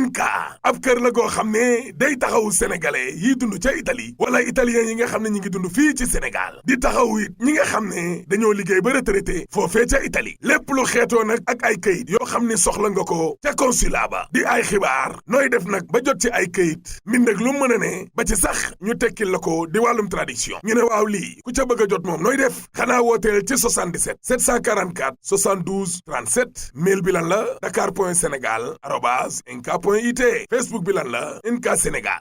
INCA ab kër la goo xam ne day taxawu sénégalais yi dund ca Italie wala italien yi nga xam ne ñi ngi dund fii ci Sénégal di taxawu it ñi nga xam ne dañoo liggéey ba retraité foofee ca Italie lépp lu xeetoo nag ak ay këyit yoo xam ne soxla nga ko ca consulat ba di ay xibaar nooy def nag ba jot ci ay këyit mbind ak lu mën a ne ba ci sax ñu tekkil la ko di wàllum traduction ñu ne waaw lii ku ca bëgg a jot moom nooy def xanaa wooteel ci 77 744 72 37 mail bi lan la dakar.senegal@inca.it Facebook bi lan la INCA Sénégal.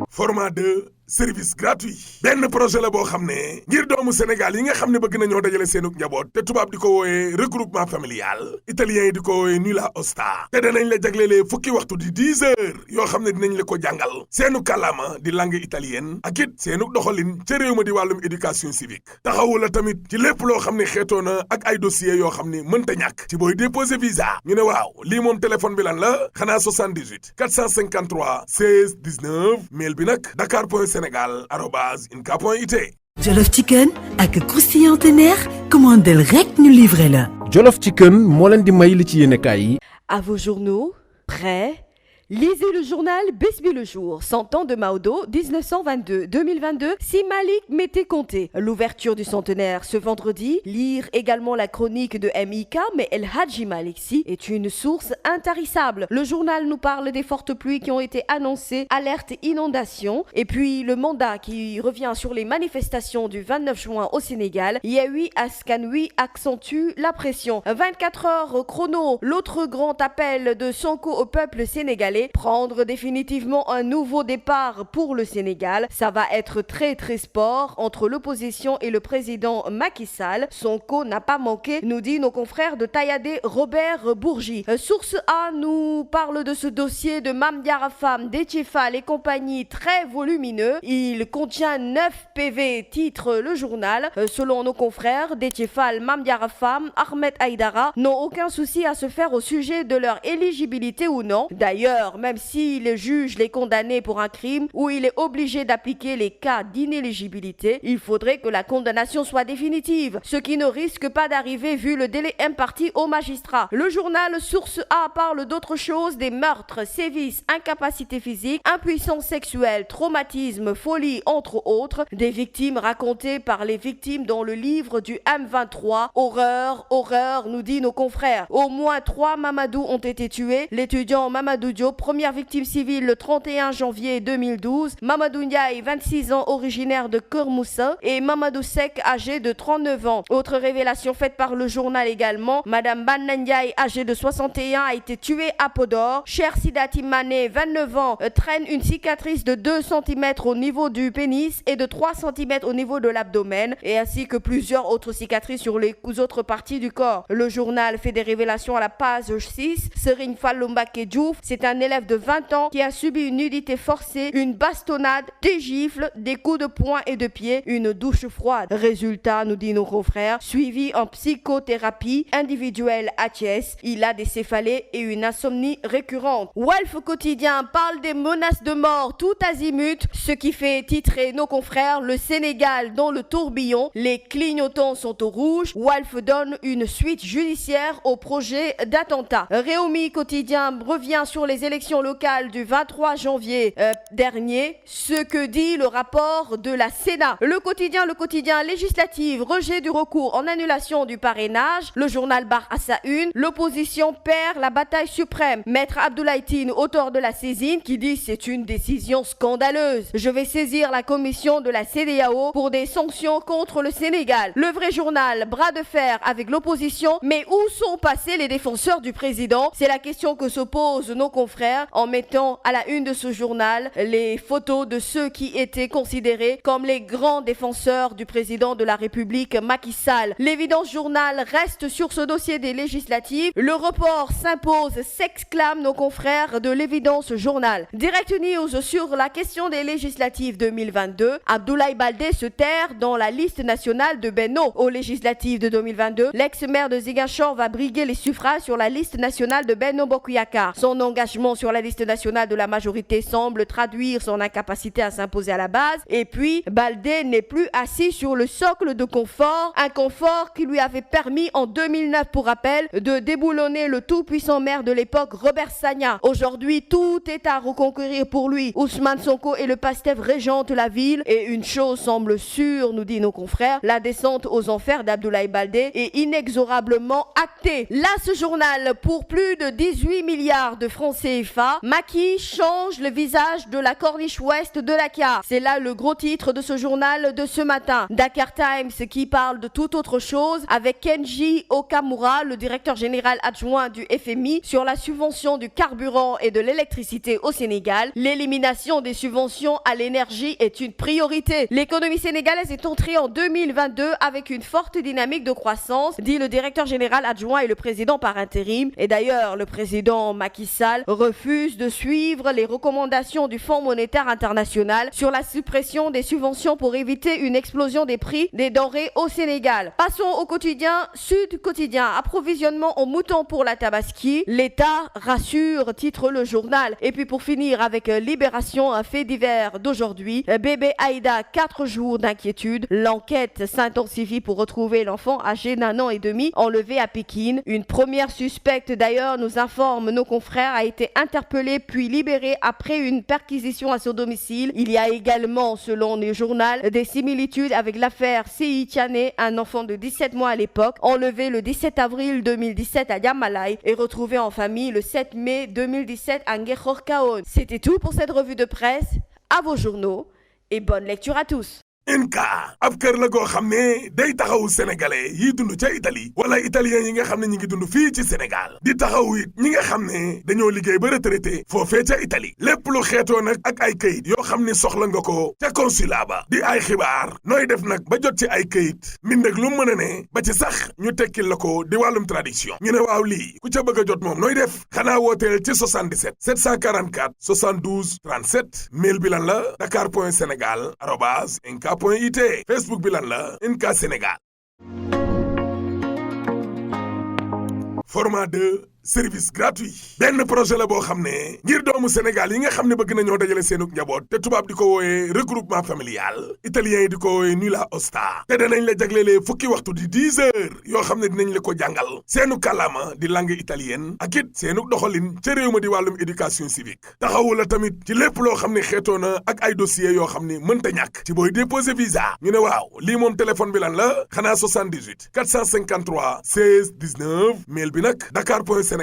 Format 2 service gratuit benn projet la boo xam ne ngir doomu Sénégal yi nga xam ne bëgg nañoo dajale seenug njaboot te tubaab di ko wooyee regroupement familial italien yi di ko wooyee nulla osta te danañ la jaglelee fukki waxtu di 10 heures yoo xam ne dinañ la ko jàngal seenu kàllaama di langue italienne ak it seenug doxalin ca réew ma di wàllum éducation civique taxawu la tamit ci lépp loo xam ne xeetoo na ak ay dossiers yoo xam ne mënta ñàkk ci booy déposer visa ñu ne waaw lii moom téléphone bi lan la xanaa 78 453 16 19 mail bi nag dakar.senegal@inca.it. Jollof Chicken ak croustillant teneer commandel rek ñu livré la. Jollof Chicken moo leen di may li ci yéenekaay yi. À vos journaux, prêts. Lisez le journal Besbi le jour, 100 ans de Maodo, 1922-2022, si Malik m'était compté. L'ouverture du centenaire ce vendredi. Lire également la chronique de MIK, mais El Hadji Malik Sy est une source intarissable. Le journal nous parle des fortes pluies qui ont été annoncées, alerte inondation. Et puis le mandat qui revient sur les manifestations du 29 juin au Sénégal. Yewwi Askan Wi accentue la pression. 24 heures chrono, l'autre grand appel de Sonko au peuple sénégalais. Prendre définitivement un nouveau départ pour le Sénégal. Ça va être très très sport entre l'opposition et le président Macky Sall. Sonko n'a pas manqué, nous dit nos confrères de Tayadé Robert Bourgi. Source A nous parle de ce dossier de Mame Diarra Fam, Déthié Fall et compagnie très volumineux. Il contient 9 PV, titre le journal. Selon nos confrères, Déthié Fall, Mame Diarra Fam, Ahmed Aïdara n'ont aucun souci à se faire au sujet de leur éligibilité ou non. D'ailleurs, même si le juge les condamnait pour un crime où il est obligé d'appliquer les cas d'inéligibilité, il faudrait que la condamnation soit définitive, ce qui ne risque pas d'arriver vu le délai imparti aux magistrats. Le journal Source A parle d'autre chose, des meurtres, sévices, incapacité physique, impuissance sexuelle, traumatisme, folie, entre autres, des victimes racontées par les victimes dans le livre du M23. Horreur, horreur, nous dit nos confrères. Au moins 3 Mamadou ont été tués. L'étudiant Mamadou Diop, première victime civile le 31 janvier 2012, Mamadou Ndiaye, 26 ans, originaire de Keur Moussa, et Mamadou Seck, âgé de 39 ans. Autre révélation faite par le journal également, Madame Banna Ndiaye, âgée de 61, a été tuée à Podor. Cher Sidati Mané, 29 ans, traîne une cicatrice de 2 cm au niveau du pénis et de 3 cm au niveau de l'abdomen, et ainsi que plusieurs autres cicatrices sur les autres parties du corps. Le journal fait des révélations à la page 6. Serigne Fallou Mbacké Diouf, c'est un élève de 20 ans qui a subi une nudité forcée, une bastonnade, des gifles, des coups de poing et de pied, une douche froide. Résultat, nous dit nos confrères, suivi en psychothérapie individuelle à Thiès. Il a des céphalées et une insomnie récurrente. Walf Quotidien parle des menaces de mort tout azimut, ce qui fait titrer nos confrères le Sénégal dans le tourbillon. Les clignotants sont au rouge. Walf donne une suite judiciaire au projet d'attentat. Réumi Quotidien revient sur les élections locales du 23 janvier dernier, ce que dit le rapport de la Sénat. Le quotidien législative, rejet du recours en annulation du parrainage. Le journal barre à sa une. L'opposition perd la bataille suprême. Maître Abdoulaye Tine, auteur de la saisine, qui dit c'est une décision scandaleuse. Je vais saisir la commission de la CEDEAO pour des sanctions contre le Sénégal. Le vrai journal, bras de fer avec l'opposition, mais où sont passés les défenseurs du président? C'est la question que se posent nos confrères en mettant à la une de ce journal les photos de ceux qui étaient considérés comme les grands défenseurs du président de la République, Macky Sall. L'évidence journal reste sur ce dossier des législatives. Le report s'impose, s'exclament nos confrères de l'évidence journal. Direct News sur la question des législatives 2022. Abdoulaye Baldé se terre dans la liste nationale de Benno. Aux législatives de 2022, l'ex-maire de Ziguinchor va briguer les suffrages sur la liste nationale de Benno Bokk Yakaar. Son engagement placement sur la liste nationale de la majorité semble traduire son incapacité à s'imposer à la base. Et puis, Baldé n'est plus assis sur le socle de confort, un confort qui lui avait permis en 2009, pour rappel, de déboulonner le tout-puissant maire de l'époque, Robert Sagna. Aujourd'hui, tout est à reconquérir pour lui. Ousmane Sonko et le PASTEF régentent la ville et une chose semble sûre, nous dit nos confrères, la descente aux enfers d'Abdoulaye Baldé est inexorablement actée. Là, ce journal, pour plus de 18 milliards de francs CFA, Macky change le visage de la corniche ouest de Dakar. C'est là le gros titre de ce journal de ce matin. Dakar Times qui parle de toute autre chose avec Kenji Okamura, le directeur général adjoint du FMI, sur la subvention du carburant et de l'électricité au Sénégal. L'élimination des subventions à l'énergie est une priorité. L'économie sénégalaise est entrée en 2022 avec une forte dynamique de croissance, dit le directeur général adjoint et le président par intérim. Et d'ailleurs, le président Macky Sall refuse de suivre les recommandations du Fonds monétaire international sur la suppression des subventions pour éviter une explosion des prix des denrées au Sénégal. Passons au quotidien Sud Quotidien. Approvisionnement en moutons pour la Tabaski. L'État rassure, titre le journal. Et puis pour finir avec Libération, un fait divers d'aujourd'hui. Bébé Aïda, 4 jours d'inquiétude. L'enquête s'intensifie pour retrouver l'enfant âgé d'1 an et demi enlevé à Pékin. Une première suspecte d'ailleurs, nous informe nos confrères, a été interpellée puis libérée après une perquisition à son domicile. Il y a également, selon le journal, des similitudes avec l'affaire Sei Tiane, un enfant de 17 mois à l'époque, enlevé le 17 avril 2017 à Yamalai et retrouvé en famille le 7 mai 2017 à Ngexorkaon. C'était tout pour cette revue de presse. À vos journaux et bonne lecture à tous. INCA ab kër la goo xam ne day taxawu sénégalais yi dund ca Italie wala italien yi nga xam ne ñi ngi dund fii ci Sénégal di taxawu it ñi nga xam ne dañoo liggéey ba retraité foofee ca Italie lépp lu xeetoo nag ak ay kayit yoo xam ne soxla nga ko ca consulat ba di ay xibaar nooy def nag ba jot ci ay kayit mbind ak lu mën a ne ba ci sax ñu tekkil la ko di wàllum traduction ñu ne waaw lii ku ca bëgg a jot moom nooy def xanaa wooteel ci 77 744 72 37 mail bi lan la dakar.senegal@inca.it Facebook bi lan la INCA Sénégal. Format 2 service gratuit benn projet la boo xam ne ngir doomu Sénégal yi nga xam ne bëgg nañoo dajale seenug njaboot te tubaab di ko wooyee regroupement familial italien yi di ko wooyee nulla osta te danañ la jaglelee fukki waxtu di 10 heures yoo xam ne dinañ la ko jàngal seenu kàllaama di langue italienne ak it seenu doxalin ca réew ma di wàllum éducation civique taxawu la tamit ci lépp loo xam ne xeetoo na ak ay dossiers yoo xam ne mënta ñàkk ci booy déposer visa ñu ne waaw lii moom téléphone bi lan la xanaa 78 453 16 19 mail bi nag dakar.senegal@inca.it.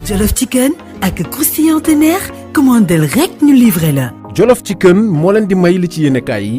Jollof Chicken ak croustillant teneer commandel rek ñu livré la. Jollof Chicken moo leen di may li ci yéenekaay yi